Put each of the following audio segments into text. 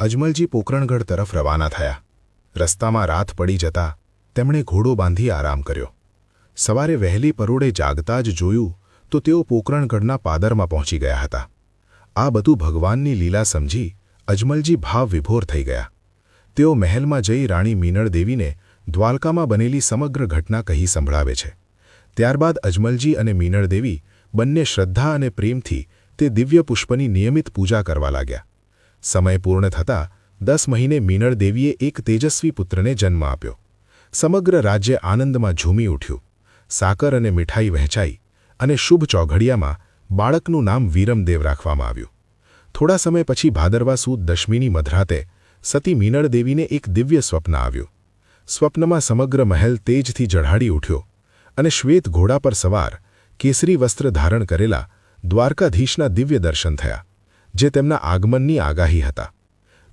અજમલજી પોકરણગઢ તરફ રવાના થયા. રસ્તામાં રાત પડી જતા તેમણે ઘોડો બાંધી આરામ કર્યો. સવારે વહેલી પરોળે જાગતા જ જોયું તો તેઓ પોકરણગઢના પાદરમાં પહોંચી ગયા હતા. આ બધું ભગવાનની લીલા સમજી અજમલજી ભાવ વિભોર થઈ ગયા. તેઓ મહેલમાં જઈ રાણી મીનળ દેવીને દ્વારકામાં બનેલી સમગ્ર ઘટના કહી સંભળાવે છે. ત્યારબાદ અજમલજી અને મીનળ દેવી બંને શ્રદ્ધા અને પ્રેમથી તે દિવ્ય પુષ્પની નિયમિત પૂજા કરવા લાગ્યા. સમય પૂર્ણ થતાં 10 મહિને મીનળ દેવીએ એક તેજસ્વી પુત્રને જન્મ આપ્યો. સમગ્ર રાજ્ય આનંદમાં ઝૂમી ઉઠ્યું. સાકર અને મીઠાઈ વહેંચાઈ અને શુભ ચોઘડિયામાં બાળકનું નામ વીરમદેવ રાખવામાં આવ્યું. થોડા સમય પછી ભાદરવા સુદ દશમીની મધરાતે સતી મીનળ દેવીને એક દિવ્ય સ્વપ્ન આવ્યું. સ્વપ્નમાં સમગ્ર મહેલ તેજથી ઝળાળી ઉઠ્યો અને શ્વેત ઘોડા પર સવાર કેસરી વસ્ત્ર ધારણ કરેલા દ્વારકાધીશના દિવ્ય દર્શન થયા, જે તેમના આગમનની આગાહી હતા.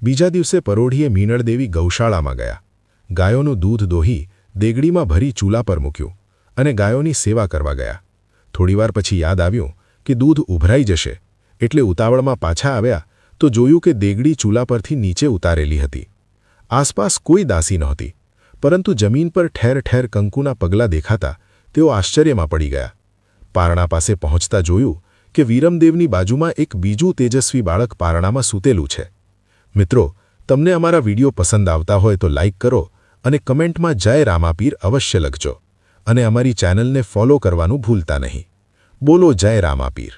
બીજા દિવસે પરોઢીએ મીનળ દેવી ગૌશાળામાં ગયા. ગાયોનું દૂધ દોહી દેગડીમાં ભરી ચૂલા પર મૂક્યું અને ગાયોની સેવા કરવા ગયા. થોડીવાર પછી યાદ આવ્યું કે દૂધ ઉભરાઈ જશે, એટલે ઉતાવળમાં પાછા આવ્યા તો જોયું કે દેગડી ચૂલા પરથી નીચે ઉતારેલી હતી. આસપાસ કોઈ દાસી નહોતી, પરંતુ જમીન પર ઠેર ઠેર કંકુના પગલાં દેખાતા તેઓ આશ્ચર્યમાં પડી ગયા. પારણા પાસે પહોંચતા જોયું કે વીરમદેવની બાજુમાં એક બીજું તેજસ્વી બાળક પારણામાં સૂતેલું છે. મિત્રો, તમને અમારા વિડીયો પસંદ આવતા હોય તો લાઇક કરો અને કમેન્ટમાં જય રામાપીર અવશ્ય લખજો અને અમારી ચેનલને ફોલો કરવાનું ભૂલતા નહીં. બોલો જય રામાપીર.